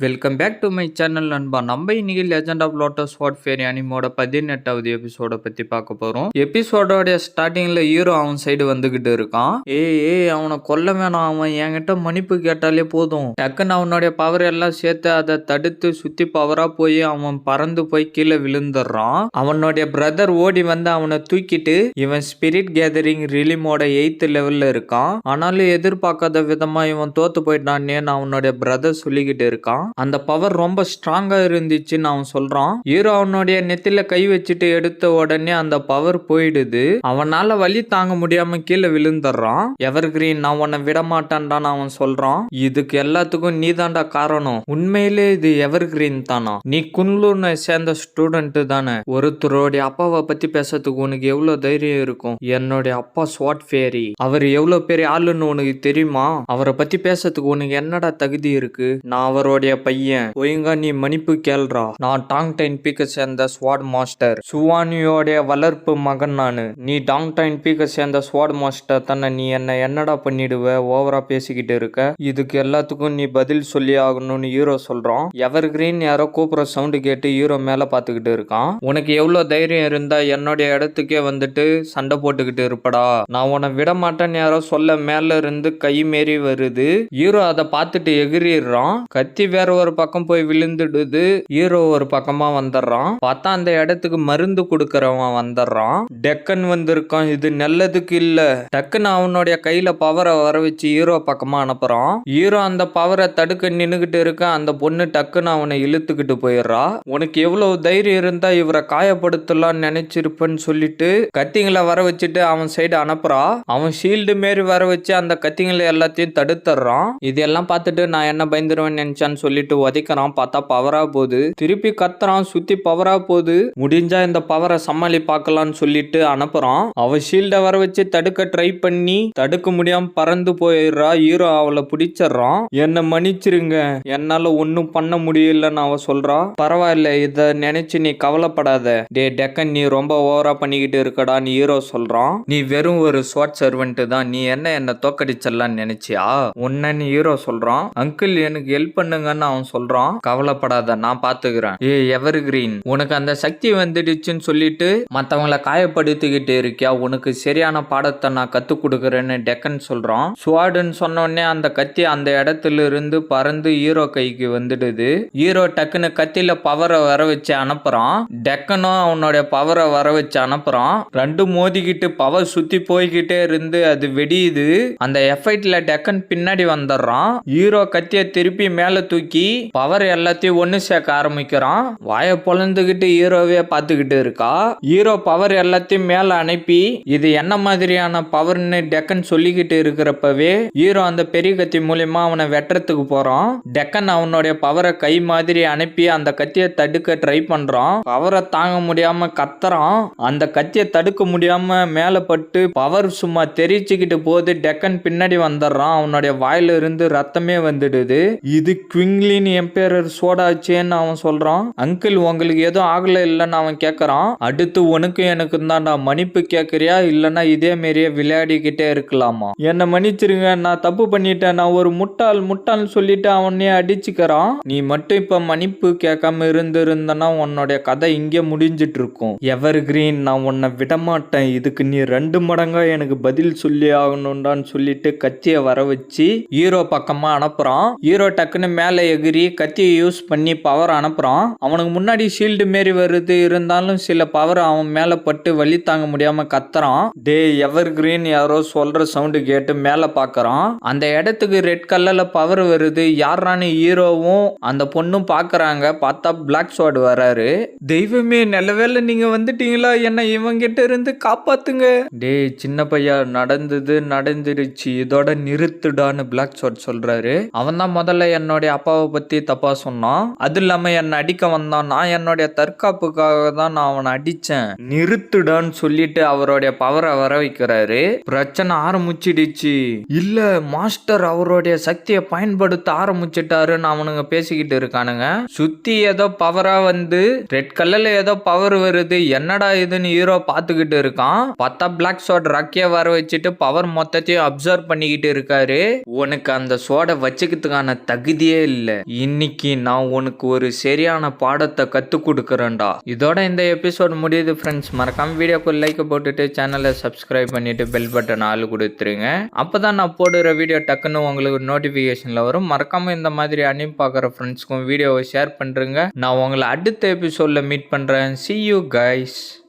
Welcome back to my channel நண்பா. நம்ம இன்னைக்கு லெஜண்ட் ஆஃப் லோட்டஸ் வார்ஃபேர் அனிமோட 18வது எபிசோட பத்தி பார்க்க போறோம். எபிசோடோட ஸ்டார்டிங்ல ஹீரோ அவன் சைடு வந்துகிட்டு இருக்கான். ஏய் அவனை கொல்ல வேணாம், அவன் என்கிட்ட மன்னிப்பு கேட்டாலே போதும். டக்குன்னு அவனுடைய பவர் எல்லாம் சேர்த்து அதை தடுத்து சுத்தி பவரா போய் அவன் பறந்து போய் கீழே விழுந்துடுறான். அவனுடைய பிரதர் ஓடி வந்து அவனை தூக்கிட்டு இவன் ஸ்பிரிட் கேதரிங் ரிலிமோட 8th லெவல்ல இருக்கான். ஆனாலும் எதிர்பார்க்காத விதமா இவன் தோத்து போயிட்டானே அவனுடைய பிரதர் சொல்லிக்கிட்டு இருக்கான். அந்த பவர் ரொம்ப ஸ்ட்ராங்கா இருந்துச்சுன்னு அவன் சொல்றான். ஹீரோ அவனுடைய நெத்தில கை வச்சுட்டு எடுத்த உடனே அந்த பவர் போயிடுது. அவனால வலி தாங்க முடியாம கீழே விழுந்துடுறான். எவர் கிரீன், நான் உன்னை விட மாட்டான்டான்னு அவன் சொல்றான். இதுக்கு எல்லாத்துக்கும் நீ தாண்டா காரணம். உண்மையிலே இது எவர் கிரீன் தானா? நீ குன்லூர்னை சேர்ந்த ஸ்டூடெண்ட் தானே? ஒருத்தருடைய அப்பாவை பத்தி பேசுறதுக்கு உனக்கு எவ்வளவு தைரியம் இருக்கும்? என்னுடைய அப்பா ஸ்வாட் ஃபேரி, அவர் எவ்வளவு பெரிய ஆளுன்னு உனக்கு தெரியுமா? அவரை பத்தி பேசுறதுக்கு உனக்கு என்னடா தகுதி இருக்கு? நான் அவருடைய பையன். ஒழுங்கா நீ மன்னிப்பு கேள்றா. நான் டாங் டைன் பீக்க சேர்ந்த ஸ்வாட் மாஸ்டர், சுவானியோடைய வளர்ப்பு மகன் நானு. நீ டாங் டைன் பீக்க சேர்ந்த ஸ்வாட் மாஸ்டர் தானே? நீ என்னடா பண்ணிடுவ? ஓவரா பேசிக்கிட்டு இருக்க. இதுக்கு எல்லாத்துக்கும் நீ பதில் சொல்லி ஆகணும்னு ஹீரோ சொல்றான். எவர் கிரீன் யாரோ கூப்பிடுற சவுண்டு கேட்டு ஹீரோ மேல பாத்துக்கிட்டு இருக்கான். உனக்கு எவ்வளவு தைரியம் இருந்தா என்னுடைய இடத்துக்கே வந்துட்டு சண்டை போட்டுக்கிட்டு இருப்படா? நான் உன்னை விட மாட்டேன்னு யாரோ சொல்ல மேல இருந்து கை மீறி வருது. ஹீரோ அதை பார்த்துட்டு எகிரிடுறான். கத்தி வேற ஒரு பக்கம் போய் விழுந்துடுது. ஹீரோ ஒரு பக்கமா வந்துடுறான். பார்த்தா அந்த இடத்துக்கு மருந்து கொடுக்கறவன் வந்துடுறான். டெக்கன் வந்திருக்கான். இது நல்லதுக்கு இல்ல. டக்குன்னு அவனுடைய கையில பவரை வர வச்சு ஹீரோ பக்கமா அனுப்புறான். ஹீரோ அந்த பவரை தடுக்க நின்னுகிட்டு இருக்க அந்த பொண்ணு டக்குன்னு அவனை இழுத்துக்கிட்டு போயிடுறா. உனக்கு எவ்வளவு தைரியம் இருந்தா இவரை காயப்படுத்தலாம்னு நினைச்சிருப்பேன்னு சொல்லிட்டு கத்திங்களை வர வச்சுட்டு அவன் சைடு அனுப்புறா. அவன் ஷீல்டு மாரி வர வச்சு அந்த கத்திங்களை எல்லாத்தையும் தடுத்துறான். இதெல்லாம் பார்த்துட்டு நான் என்ன பயந்துருவேன் நினைச்சான்னு சொல்லிட்டு உதைக்கிறான். பார்த்தா பவரா போகுது. திருப்பி கத்துறான். சுத்தி பவரா போகுது. முடிஞ்சா இந்த பவரை சமாளி பார்க்கலான்னு சொல்லிட்டு அனுப்புறான். அவ ஷீல்ட வர வச்சு தடுக்க ட்ரை பண்ணி தடுக்க முடியாம பறந்து போயிடுறா. ஹீரோ அவளை பிடிச்சிடறான். என்ன மன்னிச்சிருங்க, என்னால ஒன்னும் பண்ண முடியலன்னு அவ சொல்றா. பரவாயில்ல, இத நினைச்சு நீ கவலைப்படாத. டே டெக்கன், நீ ரொம்ப ஓவரா பண்ணிக்கிட்டு இருக்கடான்னு ஹீரோ சொல்றான். நீ வெறும் ஒரு ஸ்வாட் சர்வெண்ட் தான். நீ என்ன தோக்கடிச்சிடலான்னு நினைச்சியா? உன்னன்னு ஹீரோ சொல்றான். அங்கிள், எனக்கு ஹெல்ப் பண்ணுங்கன்னு அவன் சொல்றான். கவலைப்படாத, நான் பாத்துக்கிறேன். எவர் கிரீன், உனக்கு அந்த சக்தி வந்துடுச்சுன்னு சொல்லிட்டு மத்தவங்களை காயப்படுத்திக்கிட்டு இருக்கியா? உனக்கு சரியான பாடத்தை நான் கத்து கொடுக்கறேன்னு டெக்கன் சொல்றான். ஸ்வாடுன்னு சொன்ன உடனே அந்த கத்தி அந்த இடத்துல இருந்து பறந்து ஹீரோ கைக்கு வந்துடுது. ஹீரோ டக்குன்னு கத்தில பவரை வர வச்சு அனுப்புறான். டெக்கனும் அவனுடைய பவரை வர வச்சு அனுப்புறான். ரெண்டு மோதிக்கிட்டு பவர் சுத்தி போய்கிட்டே இருந்து அது வெடியுது. அந்த எஃபெக்ட்ல டெக்கன் பின்னாடி வந்துடுறான். ஹீரோ கத்திய திருப்பி மேல தூக்கி பவர் எல்லாத்தையும் ஒண்ணு சேர்க்க ஆரம்பிக்கிறான். வாயை பொழந்துகிட்டு ஹீரோவே பார்த்துக்கிட்டு இருக்கா. ஹீரோ பவர் எல்லாத்தையும் மேல அனுப்பி இது என்ன மாதிரியான பவர்னு டெக்கன் சொல்லிக்கிட்டு இருக்கிறப்பவே ஹீரோ அந்த பெரிய கத்தி மூலியமா அவனை வெட்டுறதுக்கு போறான். டெக்கன் அவனுடைய பவரை கை மாதிரி அனுப்பி அந்த கத்தியை தடுக்க ட்ரை பண்றான். பவரை தாங்க முடியாம கத்துறான். அந்த கத்தியை தடுக்க முடியாம மேல பட்டு பவர் சும்மா தெரிச்சுக்கிட்டு போது டெக்கன் பின்னாடி வந்துடுறான். அவனுடைய வாயில இருந்து ரத்தமே வந்துடுது. இது குவிங்லின் எம்பரர் சோடாச்சேன்னு அவன் சொல்றான். அங்கிள், உங்களுக்கு எதுவும் ஆகல இல்லன்னு அவன் கேட்கறான். அடுத்து உனக்கு எனக்கு தான்டா. மன்னிப்பு கேட்கறியா இல்லன்னா இதே மாரியே விளையாடிக்கிட்டே இருக்கலாமா? என்ன மன்னிச்சிருங்க, நான் தப்பு பண்ணிட்டேன். நான் ஒரு முட்டாள்னு சொல்லிட்டு அவனே அடிச்சுக்கிறான். நீ மட்டும் இப்ப மன்னிப்பு கேட்காம இருந்திருந்தனா உன்னோட கதை இங்கே முடிஞ்சிட்டு இருக்கும். எவர் கிரீன், நான் உன்னை விடமாட்டேன். இதுக்கு நீ 2 மடங்கா எனக்கு பதில் சொல்லி ஆகணும்டான்னு சொல்லிட்டு கத்திய வர வச்சு ஹீரோ பக்கமா அனுப்புறான். ஹீரோ டக்குன்னு மேல எகிரி கத்தியை யூஸ் பண்ணி பவர் அனுப்புறான். அவனுக்கு முன்னாடி ஷீல்டு மாரி வருது. இருந்தாலும் சில பவர் அவன் மேல பட்டு வலி தாங்க முடியாம கத்துறான். டே எவர் கிரீன், யாரோ சொல்ற சவுண்டு கேட்டு மேல பாக்குறான். அந்த இடத்துக்கு ரெட் கலர்ல பவர் வருது. யாரான்னு ஹீரோவும் அந்த பொண்ணும் பாக்குறாங்க. பார்த்தா பிளாக் ஸ்வாட் வராரு. தெய்வமே, நல்லவேளை நீங்க வந்துட்டீங்களா? என்ன இவங்கிட்ட இருந்து காப்பாத்துங்க. டே சின்ன பையா, நடந்துருச்சு, இதோட நிறுத்துடான்னு பிளாக் ஸ்வாட் சொல்றாரு. அவன் தான் முதல்ல என்னுடைய அப்பாவை பத்தி தப்பா சொன்னான். அது இல்லாம என்ன அடிக்க வந்தான். நான் என்னுடைய தற்காப்புக்காக தான் நான் அவனை அடிச்சேன். நிறுத்துடான்னு சொல்லிட்டு அவருடைய பவரை வர வைக்கிறாரு. பிரச்சனை ஆரம்பிச்சிடுச்சு. இல்ல மாஸ்டர் அவருடைய சக்தியை பயன்படுத்த ஆரம்பிச்சிட்டாருன்னு அவனுங்க பேசிக்கிட்டு இருக்கானுங்க. சுத்தி ஏதோ பவரா வந்து ரெட் கலர்ல ஏதோ பவர் வருது. என்னடா இதுன்னு ஹீரோ பாத்துக்கிட்டு இருக்கான். பார்த்தா பிளாக் ஸ்வாட் ரக்கிய வர வச்சுட்டு பவர் மொத்தத்தையும் அப்சர்வ் பண்ணிக்கிட்டு இருக்காரு. உனக்கு அந்த சோடை வச்சுக்கிறதுக்கான தகுதியே இல்ல. இல்ல, இன்னைக்கு நான் உனக்கு ஒரு சரியான பாடத்தை கத்து கொடுக்கறேன்டா. இதோட இந்த எபிசோட் முடியுது ஃப்ரெண்ட்ஸ். மறக்காம வீடியோக்கு லைக் போட்டுட்டு சேனலை சப்ஸ்கிரைப் பண்ணிட்டு பெல் பட்டன் ஆள் கொடுத்துருங்க. அப்பதான் நான் போடுற வீடியோ டக்குன்னு உங்களுக்கு நோட்டிபிகேஷன்ல வரும். மறக்காம இந்த மாதிரி அனிம் பார்க்குற ஃப்ரெண்ட்ஸ்க்கும் வீடியோவை ஷேர் பண்றேங்க. நான் உங்களை அடுத்த எபிசோட்ல மீட் பண்றேன். See you guys.